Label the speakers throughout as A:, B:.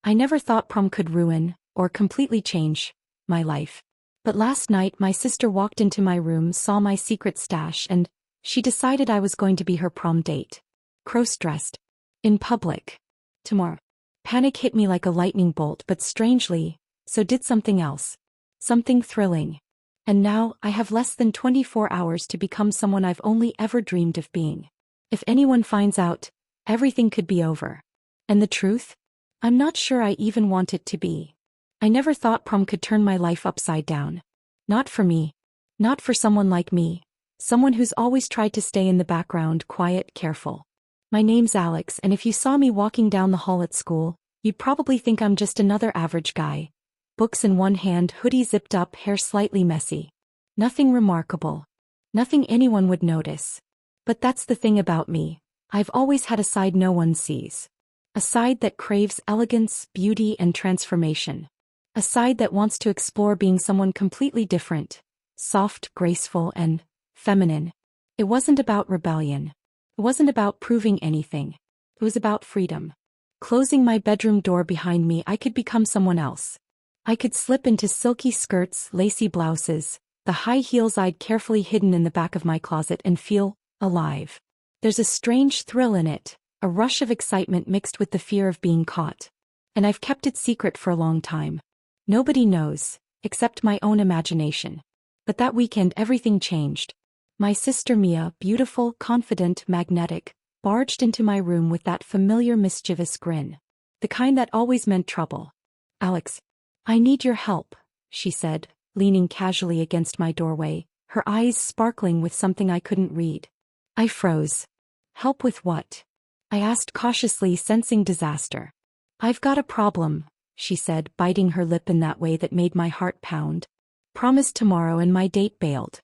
A: I never thought prom could ruin, or completely change, my life. But last night my sister walked into my room, saw my secret stash, and she decided I was going to be her prom date. Crossdressed. In public. Tomorrow. Panic hit me like a lightning bolt, but strangely, so did something else. Something thrilling. And now, I have less than 24 hours to become someone I've only ever dreamed of being. If anyone finds out, everything could be over. And the truth? I'm not sure I even want it to be. I never thought prom could turn my life upside down. Not for me. Not for someone like me. Someone who's always tried to stay in the background, quiet, careful. My name's Alex, and if you saw me walking down the hall at school, you'd probably think I'm just another average guy. Books in one hand, hoodie zipped up, hair slightly messy. Nothing remarkable. Nothing anyone would notice. But that's the thing about me. I've always had a side no one sees. A side that craves elegance, beauty, and transformation. A side that wants to explore being someone completely different. Soft, graceful, and feminine. It wasn't about rebellion. It wasn't about proving anything. It was about freedom. Closing my bedroom door behind me, I could become someone else. I could slip into silky skirts, lacy blouses, the high heels I'd carefully hidden in the back of my closet, and feel alive. There's a strange thrill in it, a rush of excitement mixed with the fear of being caught. And I've kept it secret for a long time. Nobody knows, except my own imagination. But that weekend everything changed. My sister Mia, beautiful, confident, magnetic, barged into my room with that familiar mischievous grin. The kind that always meant trouble. "Alex, I need your help," she said, leaning casually against my doorway, her eyes sparkling with something I couldn't read. I froze. "Help with what?" I asked cautiously, sensing disaster. "I've got a problem," she said, biting her lip in that way that made my heart pound. "Promised tomorrow and my date bailed.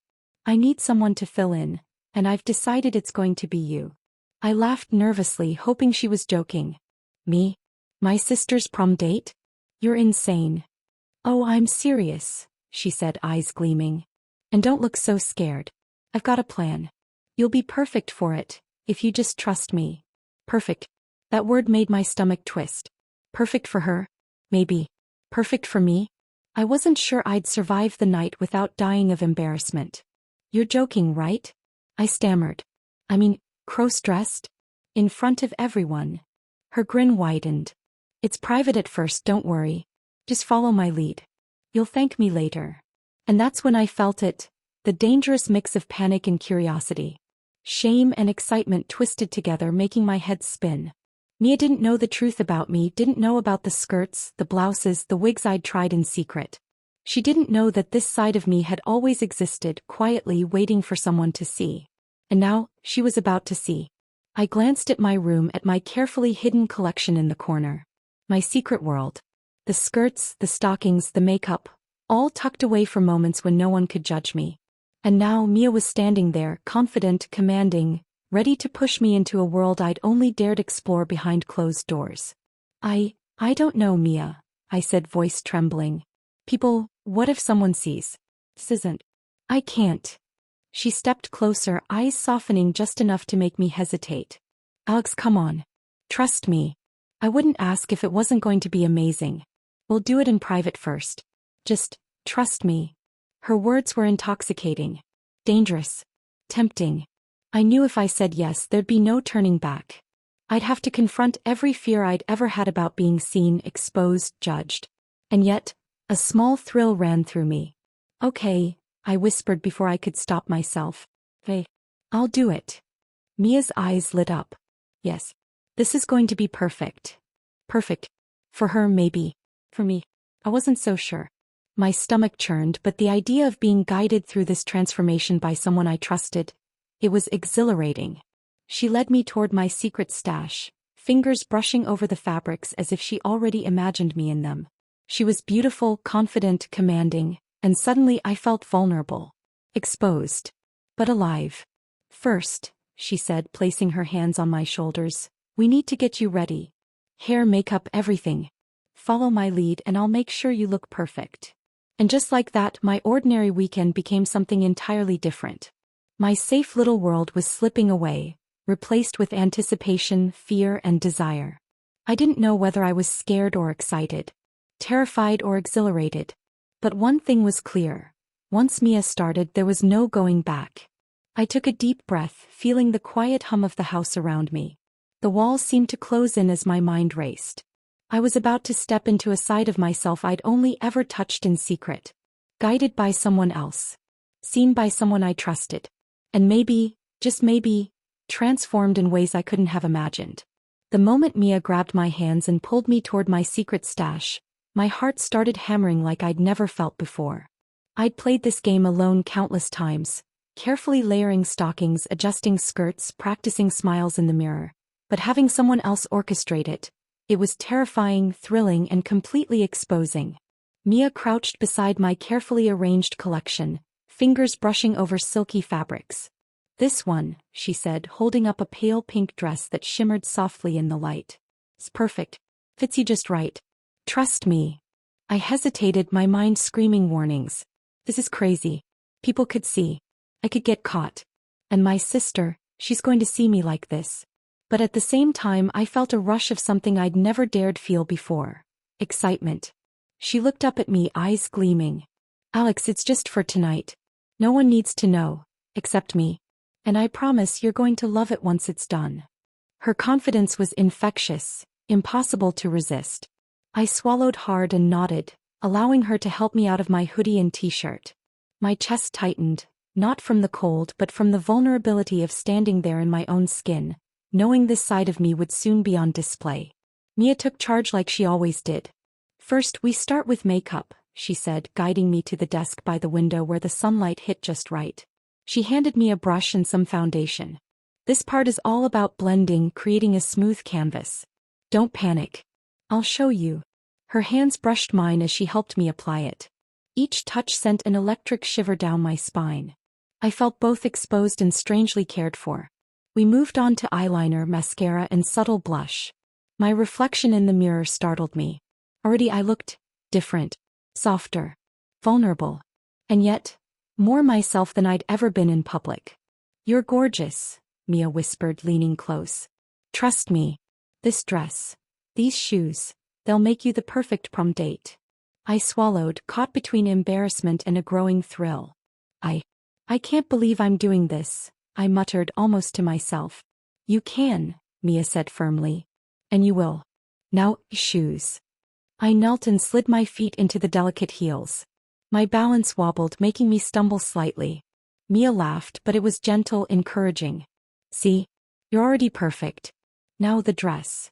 A: I need someone to fill in, and I've decided it's going to be you." I laughed nervously, hoping she was joking. "Me? My sister's prom date? You're insane." "Oh, I'm serious," she said, eyes gleaming. "And don't look so scared. I've got a plan. You'll be perfect for it, if you just trust me." Perfect. That word made my stomach twist. Perfect for her? Maybe. Perfect for me? I wasn't sure I'd survive the night without dying of embarrassment. "You're joking, right?" I stammered. "I mean, cross-dressed? In front of everyone." Her grin widened. "It's private at first, don't worry. Just follow my lead. You'll thank me later." And that's when I felt it, the dangerous mix of panic and curiosity. Shame and excitement twisted together, making my head spin. Mia didn't know the truth about me, didn't know about the skirts, the blouses, the wigs I'd tried in secret. She didn't know that this side of me had always existed, quietly waiting for someone to see. And now, she was about to see. I glanced at my room, at my carefully hidden collection in the corner. My secret world. The skirts, the stockings, the makeup, all tucked away for moments when no one could judge me. And now Mia was standing there, confident, commanding, ready to push me into a world I'd only dared explore behind closed doors. I don't know, Mia," I said, voice trembling. "People, what if someone sees? This isn't. I can't." She stepped closer, eyes softening just enough to make me hesitate. "Alex, come on. Trust me. I wouldn't ask if it wasn't going to be amazing. We'll do it in private first. Just trust me." Her words were intoxicating. Dangerous. Tempting. I knew if I said yes, there'd be no turning back. I'd have to confront every fear I'd ever had about being seen, exposed, judged. And yet, a small thrill ran through me. "Okay," I whispered before I could stop myself. "Hey, I'll do it." Mia's eyes lit up. "Yes. This is going to be perfect." Perfect. For her, maybe. For me, I wasn't so sure. My stomach churned, but the idea of being guided through this transformation by someone I trusted, it was exhilarating. She led me toward my secret stash, fingers brushing over the fabrics as if she already imagined me in them. She was beautiful, confident, commanding, and suddenly I felt vulnerable. Exposed. But alive. "First," she said, placing her hands on my shoulders, "we need to get you ready. Hair, makeup, everything. Follow my lead and I'll make sure you look perfect." And just like that, my ordinary weekend became something entirely different. My safe little world was slipping away, replaced with anticipation, fear, and desire. I didn't know whether I was scared or excited, terrified or exhilarated. But one thing was clear. Once Mia started, there was no going back. I took a deep breath, feeling the quiet hum of the house around me. The walls seemed to close in as my mind raced. I was about to step into a side of myself I'd only ever touched in secret. Guided by someone else. Seen by someone I trusted. And maybe, just maybe, transformed in ways I couldn't have imagined. The moment Mia grabbed my hands and pulled me toward my secret stash, my heart started hammering like I'd never felt before. I'd played this game alone countless times, carefully layering stockings, adjusting skirts, practicing smiles in the mirror. But having someone else orchestrate it was terrifying, thrilling, and completely exposing. Mia crouched beside my carefully arranged collection, fingers brushing over silky fabrics. "This one," she said, holding up a pale pink dress that shimmered softly in the light. "It's perfect. Fits you just right. Trust me." I hesitated, my mind screaming warnings. This is crazy. People could see. I could get caught. And my sister, she's going to see me like this. But at the same time I felt a rush of something I'd never dared feel before. Excitement. She looked up at me, eyes gleaming. "Alex, it's just for tonight. No one needs to know, except me. And I promise you're going to love it once it's done." Her confidence was infectious, impossible to resist. I swallowed hard and nodded, allowing her to help me out of my hoodie and t-shirt. My chest tightened, not from the cold but from the vulnerability of standing there in my own skin, knowing this side of me would soon be on display. Mia took charge like she always did. "First, we start with makeup," she said, guiding me to the desk by the window where the sunlight hit just right. She handed me a brush and some foundation. "This part is all about blending, creating a smooth canvas. Don't panic. I'll show you." Her hands brushed mine as she helped me apply it. Each touch sent an electric shiver down my spine. I felt both exposed and strangely cared for. We moved on to eyeliner, mascara, and subtle blush. My reflection in the mirror startled me. Already I looked different, softer, vulnerable, and yet, more myself than I'd ever been in public. "You're gorgeous," Mia whispered, leaning close. "Trust me. This dress, these shoes, they'll make you the perfect prom date." I swallowed, caught between embarrassment and a growing thrill. I can't believe I'm doing this," I muttered almost to myself. "You can," Mia said firmly. "And you will. Now, shoes." I knelt and slid my feet into the delicate heels. My balance wobbled, making me stumble slightly. Mia laughed, but it was gentle, encouraging. "See? You're already perfect. Now the dress."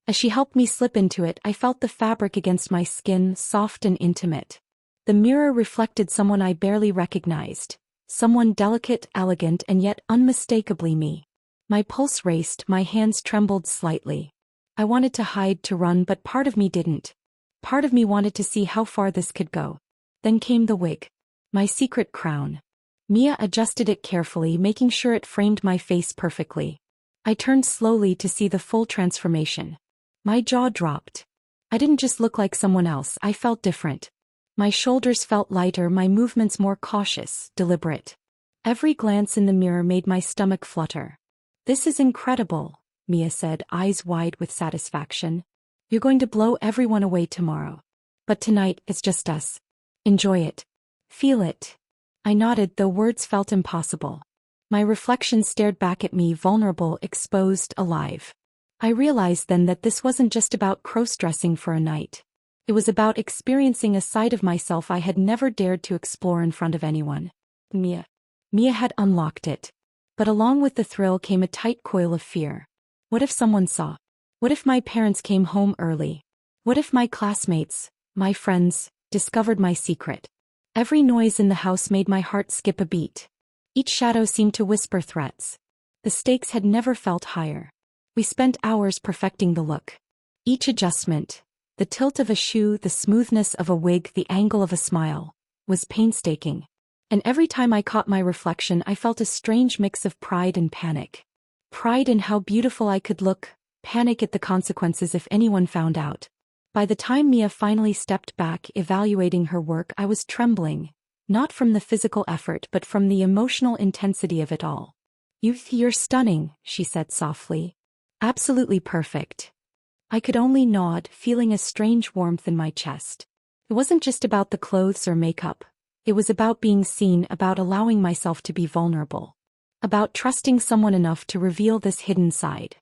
A: As she helped me slip into it, I felt the fabric against my skin, soft and intimate. The mirror reflected someone I barely recognized. Someone delicate, elegant, and yet unmistakably me. My pulse raced, my hands trembled slightly. I wanted to hide, to run, but part of me didn't. Part of me wanted to see how far this could go. Then came the wig. My secret crown. Mia adjusted it carefully, making sure it framed my face perfectly. I turned slowly to see the full transformation. My jaw dropped. I didn't just look like someone else, I felt different. My shoulders felt lighter, my movements more cautious, deliberate. Every glance in the mirror made my stomach flutter. "This is incredible," Mia said, eyes wide with satisfaction. "You're going to blow everyone away tomorrow. But tonight, it's just us. Enjoy it. Feel it." I nodded, though words felt impossible. My reflection stared back at me, vulnerable, exposed, alive. I realized then that this wasn't just about cross-dressing for a night. It was about experiencing a side of myself I had never dared to explore in front of anyone. Mia had unlocked it. But along with the thrill came a tight coil of fear. What if someone saw? What if my parents came home early? What if my classmates, my friends, discovered my secret? Every noise in the house made my heart skip a beat. Each shadow seemed to whisper threats. The stakes had never felt higher. We spent hours perfecting the look. Each adjustment, the tilt of a shoe, the smoothness of a wig, the angle of a smile, was painstaking. And every time I caught my reflection, I felt a strange mix of pride and panic. Pride in how beautiful I could look, panic at the consequences if anyone found out. By the time Mia finally stepped back, evaluating her work, I was trembling, not from the physical effort but from the emotional intensity of it all. "You're stunning," she said softly. "Absolutely perfect." I could only nod, feeling a strange warmth in my chest. It wasn't just about the clothes or makeup. It was about being seen, about allowing myself to be vulnerable. About trusting someone enough to reveal this hidden side.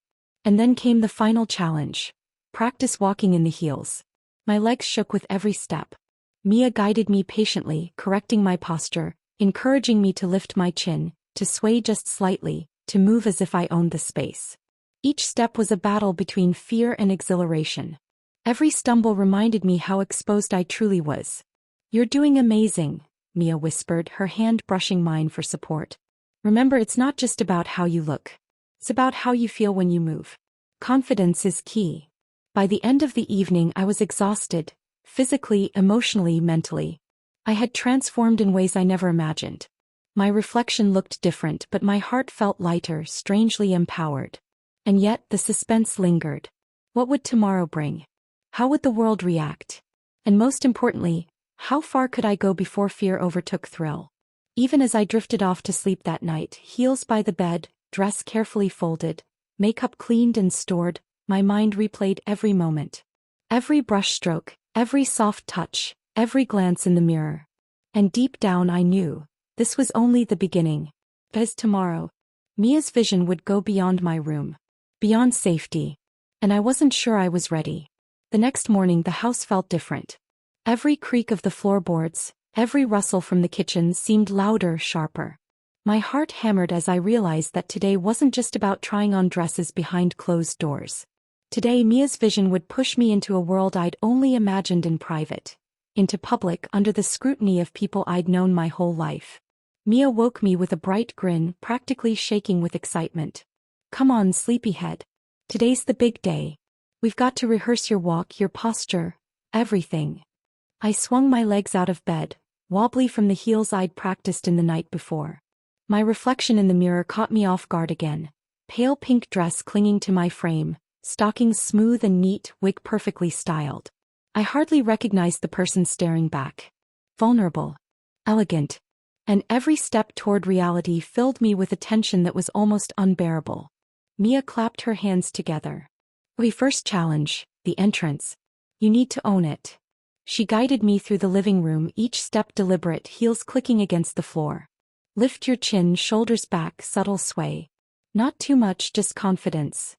A: And then came the final challenge. Practice walking in the heels. My legs shook with every step. Mia guided me patiently, correcting my posture, encouraging me to lift my chin, to sway just slightly, to move as if I owned the space. Each step was a battle between fear and exhilaration. Every stumble reminded me how exposed I truly was. "You're doing amazing," Mia whispered, her hand brushing mine for support. "Remember, it's not just about how you look. It's about how you feel when you move. Confidence is key." By the end of the evening I was exhausted, physically, emotionally, mentally. I had transformed in ways I never imagined. My reflection looked different, but my heart felt lighter, strangely empowered. And yet the suspense lingered. What would tomorrow bring? How would the world react? And most importantly, how far could I go before fear overtook thrill? Even as I drifted off to sleep that night, heels by the bed, dress carefully folded, makeup cleaned and stored, my mind replayed every moment. Every brushstroke, every soft touch, every glance in the mirror. And deep down I knew, this was only the beginning. Because tomorrow, Mia's vision would go beyond my room. Beyond safety. And I wasn't sure I was ready. The next morning the house felt different. Every creak of the floorboards, every rustle from the kitchen seemed louder, sharper. My heart hammered as I realized that today wasn't just about trying on dresses behind closed doors. Today Mia's vision would push me into a world I'd only imagined in private. Into public, under the scrutiny of people I'd known my whole life. Mia woke me with a bright grin, practically shaking with excitement. "Come on, sleepyhead. Today's the big day. We've got to rehearse your walk, your posture, everything." I swung my legs out of bed, wobbly from the heels I'd practiced in the night before. My reflection in the mirror caught me off guard again. Pale pink dress clinging to my frame, stockings smooth and neat, wig perfectly styled. I hardly recognized the person staring back. Vulnerable. Elegant. And every step toward reality filled me with a tension that was almost unbearable. Mia clapped her hands together. "We first challenge, the entrance. You need to own it." She guided me through the living room, each step deliberate, heels clicking against the floor. "Lift your chin, shoulders back, subtle sway. Not too much, just confidence."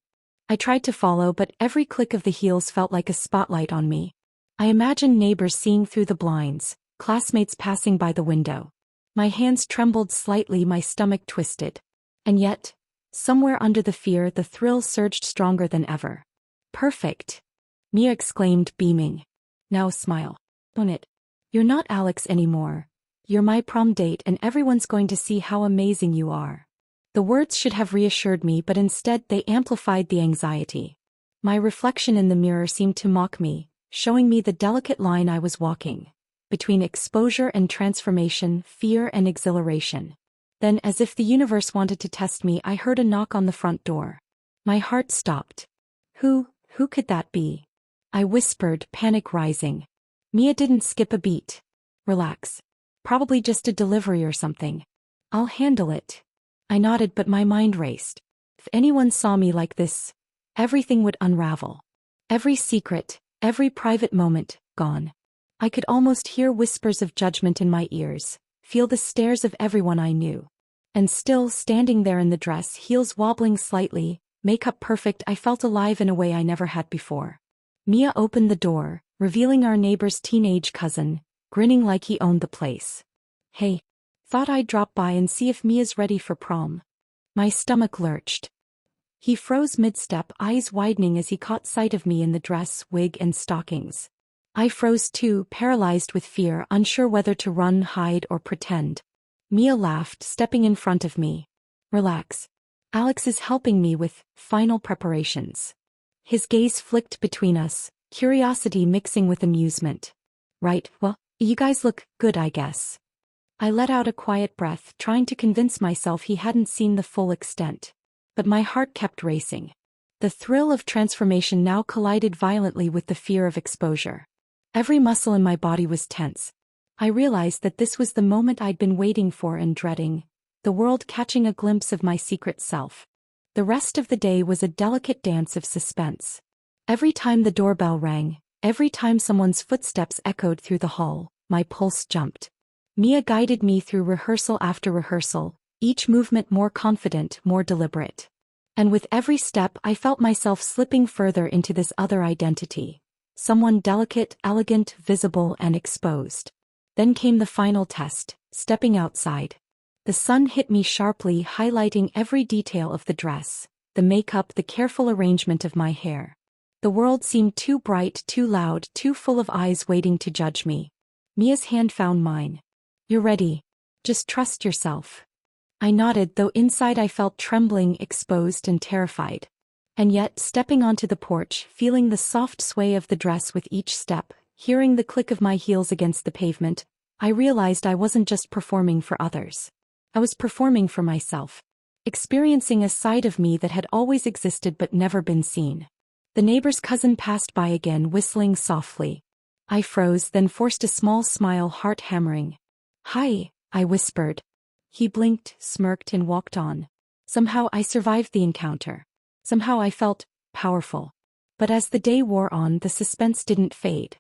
A: I tried to follow, but every click of the heels felt like a spotlight on me. I imagined neighbors seeing through the blinds, classmates passing by the window. My hands trembled slightly, my stomach twisted. And yet, somewhere under the fear, the thrill surged stronger than ever. "Perfect," Mia exclaimed, beaming. "Now smile. Own it. You're not Alex anymore. You're my prom date, and everyone's going to see how amazing you are." The words should have reassured me, but instead they amplified the anxiety. My reflection in the mirror seemed to mock me, showing me the delicate line I was walking. Between exposure and transformation, fear and exhilaration. Then, as if the universe wanted to test me, I heard a knock on the front door. My heart stopped. Who could that be?" I whispered, panic rising. Mia didn't skip a beat. "Relax. Probably just a delivery or something. I'll handle it." I nodded, but my mind raced. If anyone saw me like this, everything would unravel. Every secret, every private moment, gone. I could almost hear whispers of judgment in my ears, feel the stares of everyone I knew. And still, standing there in the dress, heels wobbling slightly, makeup perfect, I felt alive in a way I never had before. Mia opened the door, revealing our neighbor's teenage cousin, grinning like he owned the place. "Hey. Thought I'd drop by and see if Mia's ready for prom." My stomach lurched. He froze mid-step, eyes widening as he caught sight of me in the dress, wig and stockings. I froze too, paralyzed with fear, unsure whether to run, hide, or pretend. Mia laughed, stepping in front of me. "Relax. Alex is helping me with final preparations." His gaze flicked between us, curiosity mixing with amusement. "Right, well, you guys look good, I guess." I let out a quiet breath, trying to convince myself he hadn't seen the full extent. But my heart kept racing. The thrill of transformation now collided violently with the fear of exposure. Every muscle in my body was tense. I realized that this was the moment I'd been waiting for and dreading, the world catching a glimpse of my secret self. The rest of the day was a delicate dance of suspense. Every time the doorbell rang, every time someone's footsteps echoed through the hall, my pulse jumped. Mia guided me through rehearsal after rehearsal, each movement more confident, more deliberate. And with every step I felt myself slipping further into this other identity. Someone delicate, elegant, visible, and exposed. Then came the final test, stepping outside. The sun hit me sharply, highlighting every detail of the dress, the makeup, the careful arrangement of my hair. The world seemed too bright, too loud, too full of eyes waiting to judge me. Mia's hand found mine. "You're ready. Just trust yourself." I nodded, though inside I felt trembling, exposed, and terrified. And yet, stepping onto the porch, feeling the soft sway of the dress with each step, hearing the click of my heels against the pavement, I realized I wasn't just performing for others. I was performing for myself. Experiencing a side of me that had always existed but never been seen. The neighbor's cousin passed by again, whistling softly. I froze, then forced a small smile, heart hammering. "Hi," I whispered. He blinked, smirked, and walked on. Somehow I survived the encounter. Somehow I felt powerful. But as the day wore on, the suspense didn't fade.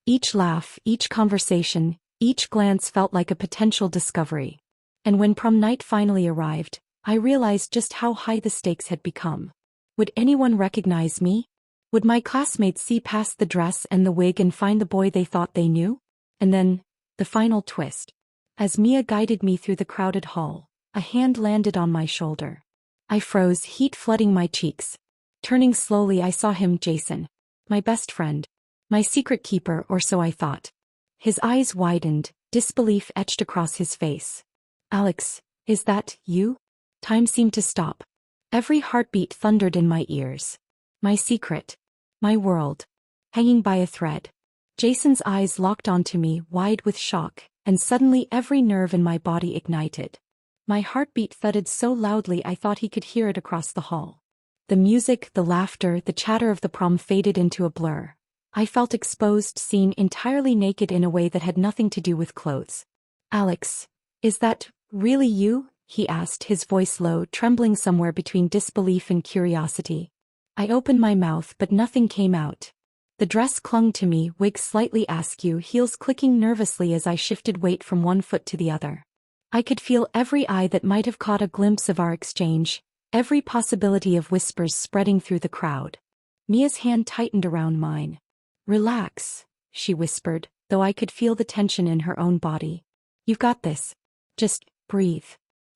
A: Each laugh, each conversation, each glance felt like a potential discovery. And when prom night finally arrived, I realized just how high the stakes had become. Would anyone recognize me? Would my classmates see past the dress and the wig and find the boy they thought they knew? And then, the final twist. As Mia guided me through the crowded hall, a hand landed on my shoulder. I froze, heat flooding my cheeks. Turning slowly, I saw him, Jason. My best friend. My secret keeper, or so I thought. His eyes widened, disbelief etched across his face. "Alex, is that you?" Time seemed to stop. Every heartbeat thundered in my ears. My secret. My world. Hanging by a thread. Jason's eyes locked onto me, wide with shock, and suddenly every nerve in my body ignited. My heartbeat thudded so loudly I thought he could hear it across the hall. The music, the laughter, the chatter of the prom faded into a blur. I felt exposed, seen, entirely naked in a way that had nothing to do with clothes. "Alex, is that really you?" he asked, his voice low, trembling somewhere between disbelief and curiosity. I opened my mouth, but nothing came out. The dress clung to me, wig slightly askew, heels clicking nervously as I shifted weight from one foot to the other. I could feel every eye that might have caught a glimpse of our exchange, every possibility of whispers spreading through the crowd. Mia's hand tightened around mine. "Relax," she whispered, though I could feel the tension in her own body. "You've got this. Just breathe.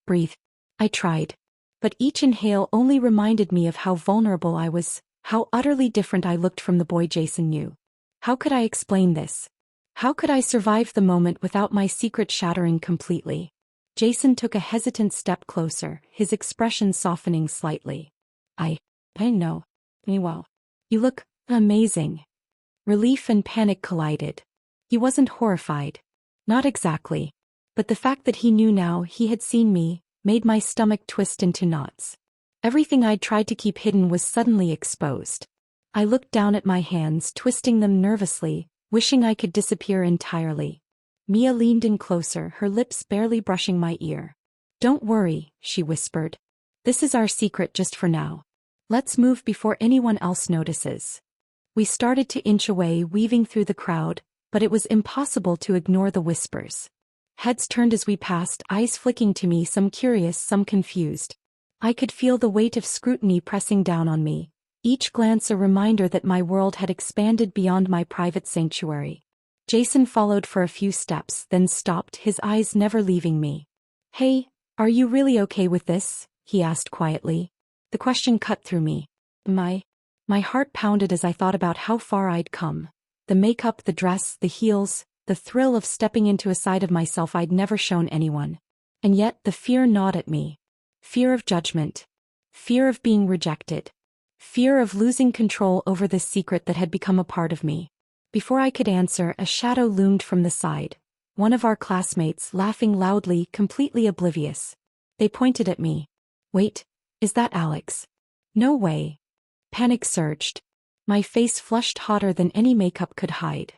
A: Breathe." I tried. But each inhale only reminded me of how vulnerable I was, how utterly different I looked from the boy Jason knew. How could I explain this? How could I survive the moment without my secret shattering completely? Jason took a hesitant step closer, his expression softening slightly. I know. Well, you look amazing." Relief and panic collided. He wasn't horrified. Not exactly. But the fact that he knew now he had seen me made my stomach twist into knots. Everything I'd tried to keep hidden was suddenly exposed. I looked down at my hands, twisting them nervously, wishing I could disappear entirely. Mia leaned in closer, her lips barely brushing my ear. "Don't worry," she whispered. "This is our secret just for now. Let's move before anyone else notices." We started to inch away, weaving through the crowd, but it was impossible to ignore the whispers. Heads turned as we passed, eyes flicking to me, some curious, some confused. I could feel the weight of scrutiny pressing down on me, each glance a reminder that my world had expanded beyond my private sanctuary. Jason followed for a few steps, then stopped, his eyes never leaving me. "Hey, are you really okay with this?" he asked quietly. The question cut through me. My heart pounded as I thought about how far I'd come. The makeup, the dress, the heels, the thrill of stepping into a side of myself I'd never shown anyone. And yet the fear gnawed at me. Fear of judgment. Fear of being rejected. Fear of losing control over this secret that had become a part of me. Before I could answer, a shadow loomed from the side. One of our classmates, laughing loudly, completely oblivious. They pointed at me. "Wait, is that Alex?" "No way." Panic surged. My face flushed hotter than any makeup could hide.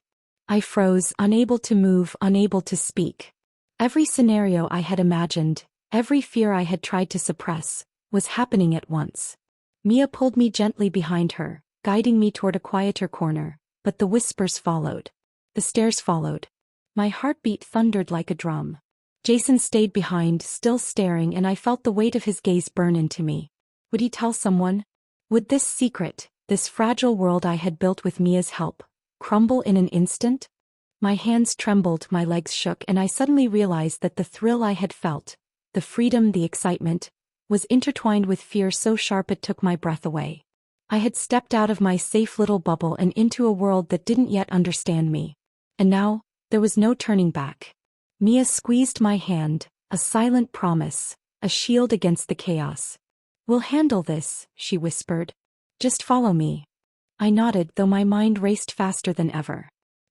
A: I froze, unable to move, unable to speak. Every scenario I had imagined, every fear I had tried to suppress, was happening at once. Mia pulled me gently behind her, guiding me toward a quieter corner, but the whispers followed. The stares followed. My heartbeat thundered like a drum. Jason stayed behind, still staring, and I felt the weight of his gaze burn into me. Would he tell someone? Would this secret, this fragile world I had built with Mia's help, crumble in an instant? My hands trembled, my legs shook, and I suddenly realized that the thrill I had felt, the freedom, the excitement, was intertwined with fear so sharp it took my breath away. I had stepped out of my safe little bubble and into a world that didn't yet understand me. And now, there was no turning back. Mia squeezed my hand, a silent promise, a shield against the chaos. "We'll handle this," she whispered. "Just follow me." I nodded, though my mind raced faster than ever.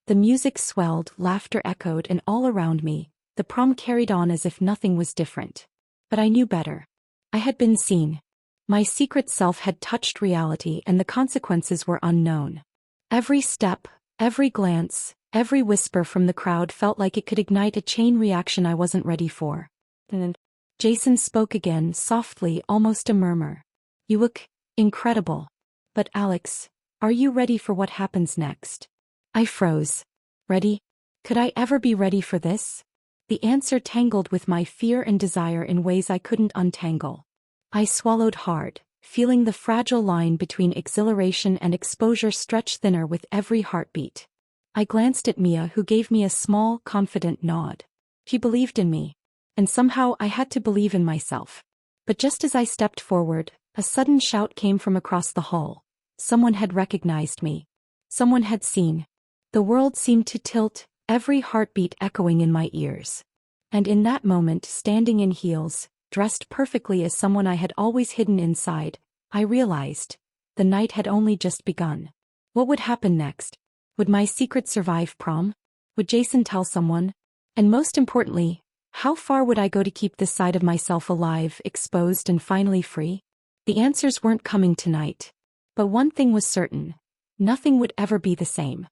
A: The music swelled, laughter echoed, and all around me, the prom carried on as if nothing was different. But I knew better. I had been seen. My secret self had touched reality, and the consequences were unknown. Every step, every glance, every whisper from the crowd felt like it could ignite a chain reaction I wasn't ready for. And Jason spoke again, softly, almost a murmur. "You look incredible. But Alex, are you ready for what happens next?" I froze. Ready? Could I ever be ready for this? The answer tangled with my fear and desire in ways I couldn't untangle. I swallowed hard, feeling the fragile line between exhilaration and exposure stretch thinner with every heartbeat. I glanced at Mia, who gave me a small, confident nod. She believed in me. And somehow I had to believe in myself. But just as I stepped forward, a sudden shout came from across the hall. Someone had recognized me. Someone had seen. The world seemed to tilt, every heartbeat echoing in my ears. And in that moment, standing in heels, dressed perfectly as someone I had always hidden inside, I realized the night had only just begun. What would happen next? Would my secret survive prom? Would Jason tell someone? And most importantly, how far would I go to keep this side of myself alive, exposed, and finally free? The answers weren't coming tonight. But one thing was certain. Nothing would ever be the same.